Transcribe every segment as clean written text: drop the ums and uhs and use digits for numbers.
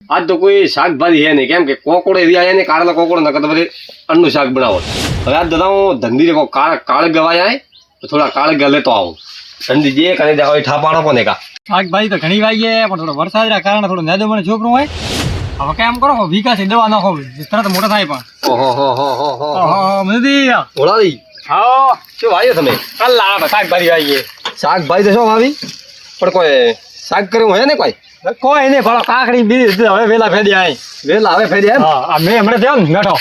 આજ તો કોઈ શાકભાજી હે નહીં, કેમ કે કોકોડે એવી આયા ને કારેલા કોકોડે નકર તો બધી અન્નનું શાક બનાવો. હવે આજ દાદા હું ધંધી રે કાળે ગવાય આય તો થોડા કાળે ગા લેતો આવું. ધંધી જે કરે ત્યાં ઠાપાડો કોને કા શાકભાજી તો ઘણી વાગીએ પણ થોડો વરસાદના કારણે થોડું નેદો મને છોકરું હોય. હવે કેમ કરો વિકાસ દવા નાખો તરત મોટા થાય પણ. ઓહો મધી ઓળાવી હા શું વાવ્યો તમે? કલ્લા શાકભાજી વાગીએ. શાકભાજી તો શું વાવી પણ કોઈ શાક કર્યું હોય ને કોઈ કોઈ નહીં ભલો કાકડી બીજી હવે વેલા ફેદી આય વેલા હવે ફેરી એમ મેં હમણાં થયો ને બેઠો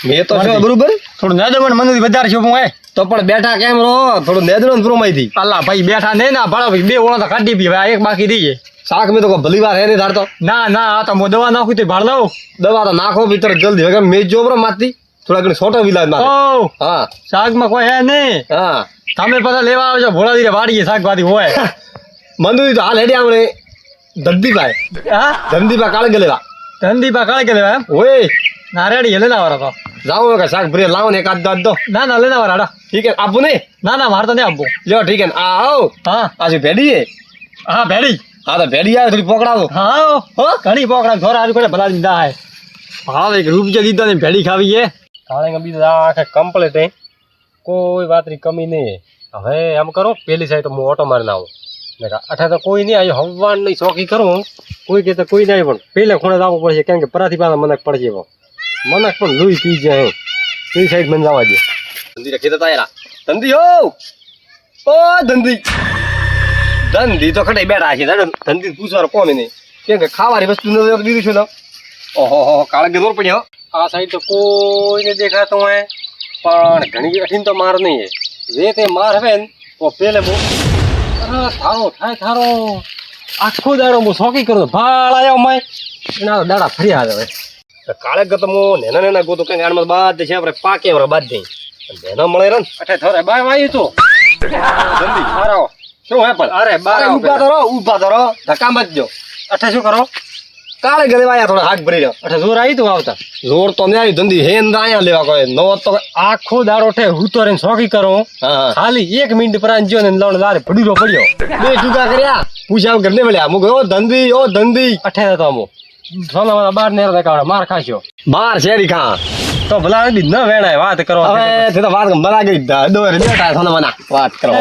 મેં તો શું બરોબર થોડું નેદો મને મને વધારે છોકરું હોય તો પણ બેઠા કેમ રહો થોડું નેદરો પ્રોમાઈ અલ્લા ભાઈ બેઠા નહીં ના ભળો બે ઓળો તો કાઢી પી એક બાકી દઈએ શાક મેં તો કોઈ ભલી વાર હે નહીં ધારતો ના ના આ તો હું દવા નાખું તો ભાડ લઉં દવા તો નાખો ભીતર જલ્દી હવે મેં જો બરો મારતી થોડા ઘણી છોટો વિલાજ માં ઓ હા શાકમાં કોઈ હે નહીં હા તમે પાછા લેવા આવજો ભોળાદી વાડીએ શાકભાજી હોય મંદુરી તો હાલ હેડી આપણે ધંધીભાઈ હા ધંધીભાઈ કાળે ગયેલા ધંધીપા કાળે કે લેવા એમ ઓય નારેડી લેના વાળા તો જાઓ કે શાક ભરી લાવો ને એકાદ દાદ દો ના ના લેના વાળા ઠીક હે આપું નહીં ના ના મારે તો નહીં આપવું લ્યો ઠીક હે આ આવો હા આજે ભેડી હે હા ભેડી હા તો ભેડી આવે થોડી પકડાવો હા હો ઘણી પોકડા ઘર આવી કોઈ ભલા દીધા હે હા એક રૂપિયા દીધા ને ભેડી ખાવી છે કાળે બીજું આખે કમ્પ્લીટ હે કોઈ વાતની કમી નહીં હવે એમ કરો પેલી સાઈડ તો હું ઓટો મારીને આવું અઠા તો કોઈ નહીં આવ્યો હવાન નહીં ચોકી કરું કોઈ કે તો કોઈ નહીં પણ પેલે ખૂણે જવું પડશે કેમ કે પરાથી પાછા મનક પડશે મનક પણ લોહી પી જાય પેલી સાઈડ મને જવા દે ધંધી રખી દેતા યાર ધંધી ઓ ધંધી ધંધી તો ખડે બેઠા છે ધંધી પૂછવાનું કોમ નહીં કેમ કે ખાવાની વસ્તુ દીધું છે તો ઓહો કાળે ગેર પડ્યો આ સાઈડ તો કોઈને દેખાતો હોય પણ ઘણી કઠિન તો માર નહીં જે તે માર હવે ને તો પેલે બહુ થારો થાય થારો આખો દાડો હું શોકી કરું ભાળ આવ્યો માય એના દાડા ફર્યા હવે કાળે ગતો હું નેના ગોતો કઈ ગાડમાં બાદ છે આપણે પાકે બાદ જઈ નેના મળે રે અઠે થોરે બાર વાયું તો જલ્દી આરો શું હે પણ અરે બાર ઊભા તો રહો ધક્કા મત જો અઠે શું કરો કાળે ગલે વાયા થોડા હાથ ભરી રહ્યો અઠે જોર આવી તું આવતા જોર તો ને આવી ધંધી હેન આયા લેવા કોઈ નો તો આખો દાડો ઠે હું તો રેન શોકી કરો ખાલી 1 મિનિટ પરાન જો ને લોણ લારે ભડીરો પડ્યો બે ટુકા કર્યા પૂછાવ ઘરને મળ્યા મુ ગયો ધંધી અઠે તો અમુ સોના બાર ને દેખાડે માર ખાશો બાર શેરી ખા તો ભલા બી ન વેણાય વાત કરો હવે તે તો વાત બરા ગઈ દોર બેટા સોના મના વાત કરો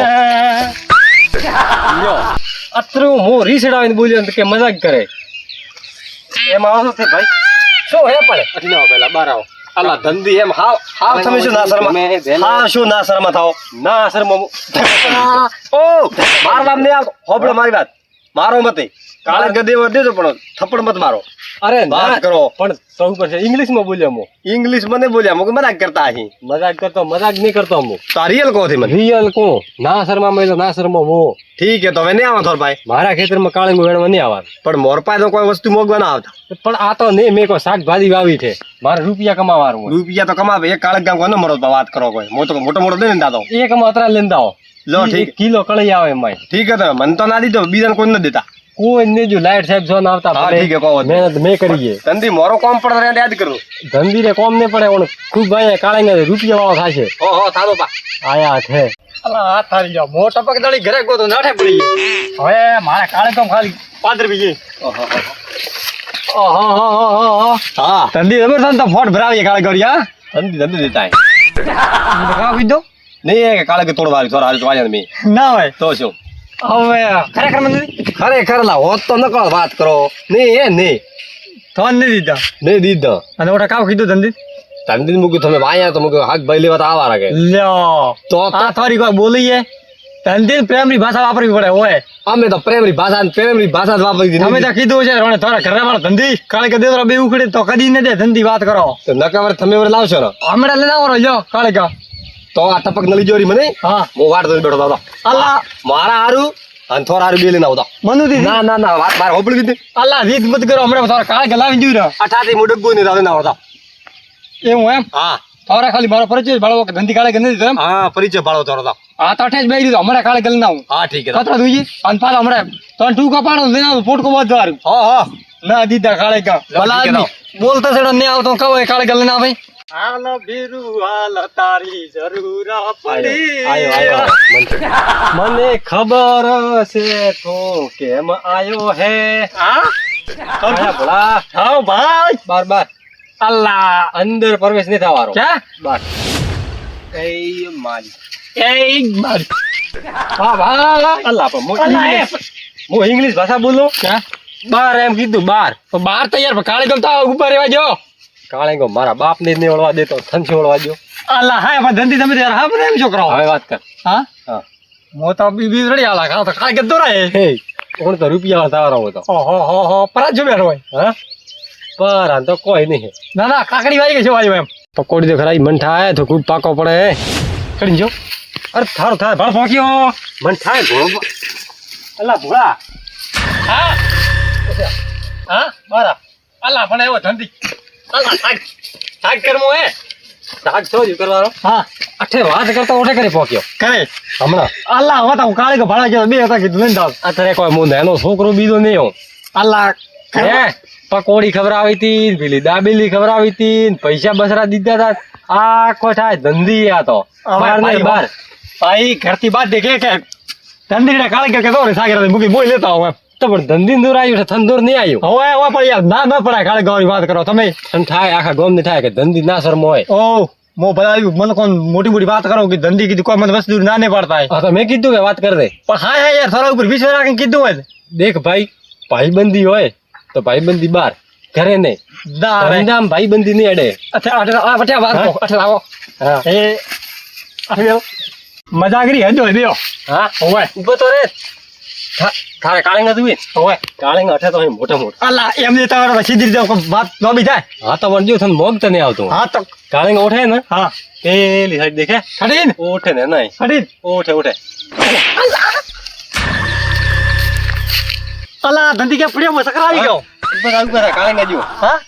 લ્યો અતરું હું રીસડાવીને બોલ્યો કે મજાક કરે એમ આવો છે ભાઈ શું હે પડે અઠી ના પેલા બાર આવો અલ્લા ધંધી એમ હાવ તમે શું ના શરમા હા શું ના શરમા થાઓ ના શરમા ઓ માર નામ ને આવ હોબળો મારી વાત મારો મતે કાળે ગદે વર દેજો પણ થપ્પડ મત મારો અરે વાત કરો પણ સૌ પર ઇંગ્લિશ માં બોલ્યો મો ઇંગ્લિશ મને બોલ્યા મો મજાક કરતા અહીં મજાક નહીં કરતો મો તો રિયલ કો થી મને રિયલ કો ના શરમા મેલો ના શરમા મો ઠીક હે તો હવે નહીં આવા થોર ભાઈ મારા ખેતરમાં કાળે વેણવા નહીં આવવાનું પણ મોરપાય તો કોઈ વસ્તુ મોગવા ના આવતા પણ આ તો નહીં મેં કોઈ શાકભાજી વાવી છે મારે રૂપિયા કમાવાનું રૂપિયા તો કમાવે એક કાળે ગામ કોનો મરો વાત કરો કોઈ મોટો દે ને દાદો એક માત્ર લેંદા આવો લો ઠીક કિલો કળી આવે એમાં ઠીક હે તો મને તો ના દીધો બીજાને કોઈ ન દેતા કોઈ ને જો લાઈટ સાહેબ જો આવતા ઠીક હે કહો મહેનત મેં કરીએ ધંધી મોરો કોમ પડે યાદ કરું ધંધી રે કોમ ને પડે ઓણ ખૂબ ભાઈ કાળે રૂપિયા વાળો થાશે ઓહો થારો પા આયા છે અલા આ થારી જાવ મોટા પગ દળી ઘરે ગોતો નાઠે પડી હવે મારા કાળે કોમ ખાલી 15 બીજે ઓહો હા ધંધી જબરદસ્ત તો ફોટ ભરાવીએ કાળે ગોરિયા ધંધી દેતા હે કા કીધો નહીં કે કાળે કે તોડવા થોડા હાલ તો આયા મે ના હોય તો શું હવે ખરેખર મને ખરેખર લા હોત તો ન કરો વાત કરો નહીં તો નહીં દીધા અને ઓટા કાવ કીધું ધંધી મૂક્યું તમે વાયા તો મૂક્યું હાક ભાઈ લેવા તો આવા રાખે લ્યો તો થોડી કોઈ બોલીએ ધંધી પ્રેમની ભાષા વાપરવી પડે હોય અમે તો પ્રેમની ભાષા જ વાપરી દીધી અમે તો કીધું છે રોણે થોડા ઘરે વાળો ધંધી કાળે કે દેવરા બે ઉખડે તો કદી ન દે ધંધી વાત કરો તો નકવર તમે વર લાવશો ને હમણાં લઈને આવો લ્યો કાળે કા તો આ ટપક નલી જોરી મને હા હું વાટ દઈ બેઠો હતો અલ્લા મારા હારું અને થોડા હારું બે લઈને આવતા મનુ દી ના વાત માર હોબળી દીધી અલ્લા રીત મત કરો હમણાં થોડા કાળે ગલાવી જોઈ રહ્યો 88 મોડક ગોઈ ને રાવે ના આવતા એવું એમ હા થોડા ખાલી મારો પરિચય ભાળો કે ધંધી કાળે ગને દીધો એમ હા પરિચય ભાળો થોડો હા તો 88 બેઈ દીધો હમણાં કાળે ગલ ના આવું હા ઠીક હે કતરા દુજી અને પાછો હમણાં તો ટૂકા પાડો લઈને આવ ફોટકો બાજવારું હા ના દીધા કાળે કા ભલા બોલતા છેડો ને આવતો કહો કાળે ગલ ના આવે હાલ ભીરુ હાલ તારી જરૂર પડી આયો મને ખબર છે તું કેમ આયો હે હા આયા ભલા હાઉ ભાઈ બાર બાર અલ્લા અંદર પ્રવેશ નહીં થવાનો ક્યાં બાર એ મારી એ મારી હા ભાઈ અલ્લા પણ અલ્લા હું ઇંગ્લિશ ભાષા બોલું ક્યાં બાર એમ કીધું બાર તો બાર તો યાર કાળી ગમતા ઉપર રહેવા જો કાળેંગો મારા બાપ ને નહીં ઓળવા દેતો થનસી ઓળવા દો અલ્લા હા પણ ધંધી તમે યાર હા બધા એમ છોકરાઓ હવે વાત કર હા હા મો તો બી રડી આલા ખા તો કાળી ગદ્દો રહે હે કોણ તો રૂપિયા તારો હતો ઓહો પરા જો બેઠો હોય હા પર આ તો કોઈ નહીં ના ના કાકડી વાઈ ગઈ છે વાઈ એમ પકોડી તો ખરા મન થાય તો ખૂબ પાકો પડે કરી જો અરે થારો થાય ભાળ ફોક્યો મન થાય ઘોડો અલ્લા ભોળા હા હા મારા અલ્લા પણ એવો ધંધી અલ્લા થાક કરમો હે શાક છો જ કરવાનો હા અઠે વાત કરતા ઓઠે કરી પોક્યો કરે હમણાં અલ્લા હવે તો કાળી કે ભાડા ગયો બે હતા કીધું લઈને જાવ અત્યારે કોઈ હું નાનો છોકરો બીજો નહીં હું અલ્લા હે પકોડી ખવડાવી હતી પેલી દાબેલી ખવડાવી હતી પૈસા બસરા દીધા હતા આ કોઈ થાય ધંધી આ તો બાર ને બાર ભાઈ ઘરથી બાદ દેખે કે ધંધી કાળી કે તો સાગર મૂકી બોઈ લેતા હું તો પણ ધંધી દૂર આવ્યું છે થંદોર નહીં આવ્યું હવે હવે પણ યાર ના ન પડાય કાળી ગૌરી વાત કરો તમે અને થાય આખા ગોમ ને થાય કે ધંધી ના શરમ હોય ઓ મો ભલાયું મને કોણ મોટી મોટી વાત કરો કે ધંધી કીધું કોઈ મને વસ્તુ ના ને પડતા હા તો મેં કીધું કે વાત કર દે પણ હા હા યાર થોડા ઉપર વિશ્વાસ રાખીને કીધું હોય દેખ ભાઈ ભાઈબંધી હોય તો ભાઈબંધી બાર ઘરે નહીં ના ધંધામ ભાઈબંધી નહીં અડે આ વટ્યા વાત હા? અઠે આવો હા એ આયો મજાગરી હજો દેયો હા ઓય ઉભો તો રે તારે કાળેંગ હતું ઓય કાળેંગ અઠે તો મોટા મોટા અલ્લા એમ ને તમારે સીધી રીતે વાત નો બી થાય હા તો વળજો તને મોગ તો નહીં આવતું હા તો કાળેંગ ઓઠે ને હા પેલી સાઈડ દેખે ખડીન ઓઠે ને નહીં ખડીન ઓઠે ઓઠે અલ્લા ધંધી કે પડ્યો મસકર આવી ગયો ઉપર આવી ગયા કાળેંગ જો હા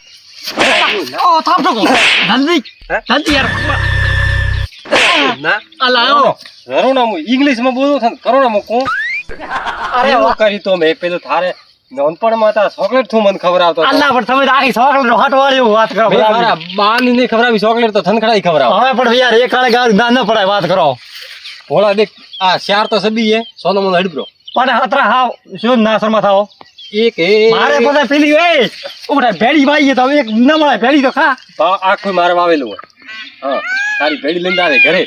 ઓ થાપ તો ધંધી હે? ધંધી યાર ના અલ્લા આવો કરોના હું ઇંગ્લિશ માં બોલું છું કરોના હું કહું અરે એવું વાહ. કરી તો મેં પેલું થારે નોનપણમાં તારા ચોકલેટ થું મને ખવડાવતો હતો. અલ્લા પણ તમે તો આખી ચોકલેટ નો હટવાળી એવું વાત કરો મેં મારા બાની નહીં ખવડાવી ચોકલેટ તો થનખડાઈ ખવડાવ હવે પણ યાર એક કાળે ગાળ ના ન પડાય વાત કરો ભોળા દેખ આ ચાર તો સબી હે સોનો મને હડબરો પણ હતરા હાવ શું ના શર્મા થાઓ એક એ મારે બધા પેલી એ ઉઠા ભેડી વાઈએ તો એક ન મળે ભેડી તો ખા આખું મારે વાવેલું હોય હા તારી ભેડી લઈને આવે ઘરે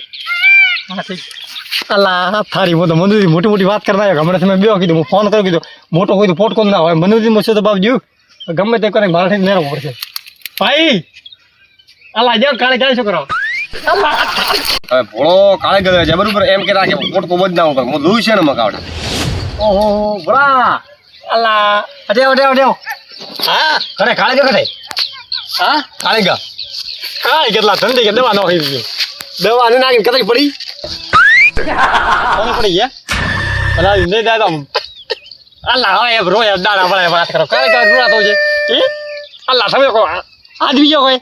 અલ્લા થારી મો તો મનુજી મોટી મોટી વાત કરતા આવ્યો હમણાં તમે બે કીધું હું ફોન કર્યો કીધું મોટો કોઈ તો પોટકો ના હોય મનુજી મો તો બાપજી ગમે તે કરે મારે નેરો પડશે ભાઈ અલ્લા જો કાલે કાલે શું કરો હવે ભોળો કાળે ગયો છે બરોબર એમ કેતા કે પોટકો બદનાવું કર હું દોઈ છે ને મકાવડે ઓહો બરા અલ્લા અડ્યો હા ખરે કાલે જો ખરે હા કાળે ગા કાલે કેટલા ઠંડી કે દવા નો હોય દવા ને નાખીને કતરી પડી કોને પડી ગયા અલા ને દાદા અલ્લા હવે રોય દાડા પડે વાત કરો કાલે કાલે રોયા તો છે એ અલ્લા તમે કો આદમી જો કોઈ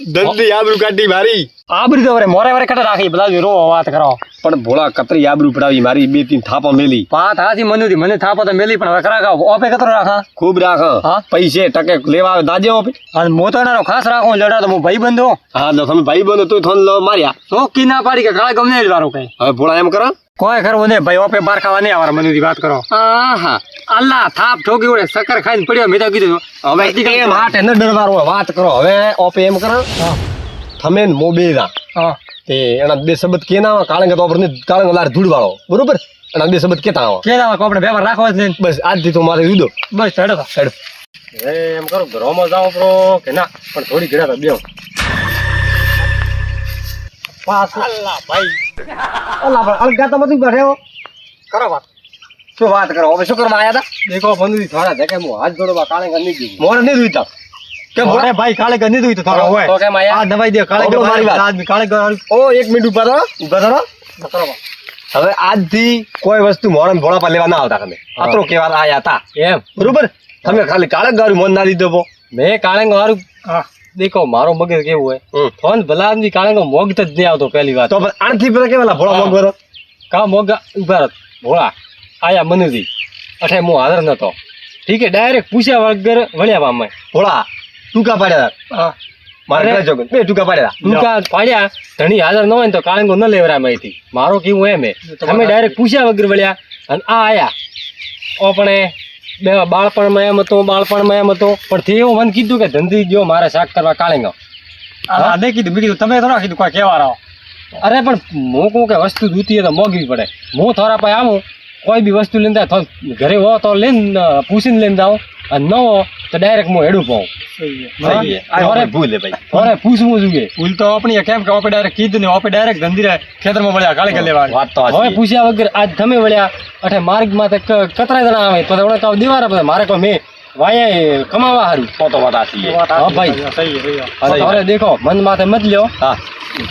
દંડી આબરૂ કાઢી મારી આબરી તો મોરે વરે કટે રાખી બધા રો વાત કરો પણ ભોળા કતરી આબરૂ પડાવી મારી બે ત્રણ થાપા મેલી વાત હાથી મનુથી મને થાપો તો મેલી પણ હવે કરા ઓપે કતરો રાખા ખૂબ રાખ હા? પૈસે ટકે લેવા આવે દાજે ઓપે અને મોતોનાનો ખાસ રાખો લડા તો હું ભાઈ બંધો હા તો તમે ભાઈ બનો તું થોન લો માર્યા ચોકી ના પાડી કે કાળે ગમે જ વારો કઈ હવે ભોળા એમ કરો કોઈ કરવું નહીં ભાઈ ઓપે બાર ખાવા નહીં આવવા મનુથી વાત કરો હા અલ્લા થાપ ઠોકી વડે શક્કર ખાઈને પડ્યો મેં તો કીધું હવે એમ હાટે ન ડરવાનો હોય વાત કરો હવે ઓપે એમ કરો હા તમે ને મો બે દા હા તે એના બે શબ્દ કેના આવે કાળંગ તો આપણે કાળંગ લાર ધૂળ વાળો બરોબર એના બે શબ્દ કેતા આવે કે આપણે વ્યવહાર રાખવા જ નહીં બસ આજથી તો મારે યુદો બસ ચડો તો હેડ એમ કરો ઘરોમાં જાઓ પ્રો કે ના પણ થોડી ઘડા તો બેહો પાસ અલ્લા ભાઈ અલા પણ અલગા તો બધું બેઠો કરો વાત શું વાત કરો હવે શું કરવા આયા હતા દેખો બંધુથી થોડા ધકે હું હાથ જોડવા કાળંગ નહીં દીધું મોરે નહીં દુઈતા કેમ અરે ભાઈ કાલે ગની દુઈ તો થોડો હોય તો કેમ આયા? આ દવાઈ દે કાલે અવળો મારી વાત. આદમી કાલે ઓ એક મિનિટ ઉભા રહો હવે આજથી કોઈ વસ્તુ મોરમ ભોળા પર લેવા ના આવતા તમે આતરો કેવા આયા હતા એમ બરોબર તમે ખાલી કાળંગ ગારું મન ના દીધો પો મેં કાળંગ વાળું હા દેખો મારો મગજ કેવું હોય ફોન ભલા આદમી કાળંગ મોગ જ નહીં આવતો પહેલી વાત તો આણથી પેલા કેવાલા ભોળા મોગ ભરો કા મોગ ઉભા રહો ભોળા આયા મનુજી અઠે હું હાજર નતો ઠીક હે ડાયરેક્ટ પૂછ્યા વગર વળ્યા પામે ભોળા ટૂંકા પાડ્યા હા મારે અરે, જોગ બે ટૂંકા પાડ્યા ટૂંકા પાડ્યા ધણી હાજર ન હોય ને તો કાળંગો ન લેવરા માહિતી મારો કેવું એમ હે તમે ડાયરેક્ટ પૂછ્યા વગર વળ્યા અને આ આયા ઓ પણ બાળપણમાં એમ હતો પણ તે એવું મને કીધું કે ધંધી જો મારે શાક કરવા કાળેંગા. હા દે કીધું મેં કીધું તમે થોડા કીધું કોઈ કહેવા રહો. અરે પણ હું કહું કે વસ્તુ દૂતી તો મોંઘવી પડે. હું થોડા પાસે આવું કોઈ બી વસ્તુ લઈને જાય ઘરે હો તો લઈને પૂછીને લઈને જાઉં અને ન હો તો ડાયરેક્ટ હું હેડું પાઉં. ભૂલ હે ભાઈ. થોડે પૂછવું જોઈએ. ભૂલ તો આપણી કેમ કે આપણે ડાયરેક્ટ કીધું ને આપણે ડાયરેક્ટ ધંધી ખેતરમાં મળ્યા કાલે કે લેવા. વાત તો હવે સાચી. પૂછ્યા વગર આજ તમે વળ્યા અઠે માર્ગમાં તો કતરા જણા આવે તો આપણે કાવ દેવારા બધા મારે કોઈ મેં વાયા કમાવા હારું. તો વાત સાચી છે. હા ભાઈ. સહી સહી અને હવે દેખો મન માથે મત લ્યો. હા.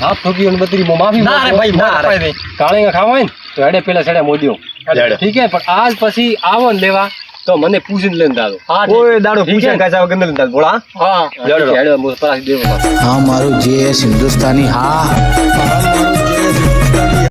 હાથ ઠોકી અને બત્રી માફી ના રે ભાઈ ના રે. ભાઈ કાળેંગા ખાવા હોય ને તો હેડે પેલા છેડે મોદ્યો. હેડે. ઠીક હે પણ આજ પછી આવો ને લેવા તો મને પૂછીને લઈને દાદો. હા કોઈ દાડો ઠીક પૂછે છે. કાચા વગર નથી લેતા ભોળા. હા હેડો. હેડે હું પરાસ દેવો. હા મારું જે હિન્દુસ્તાની હા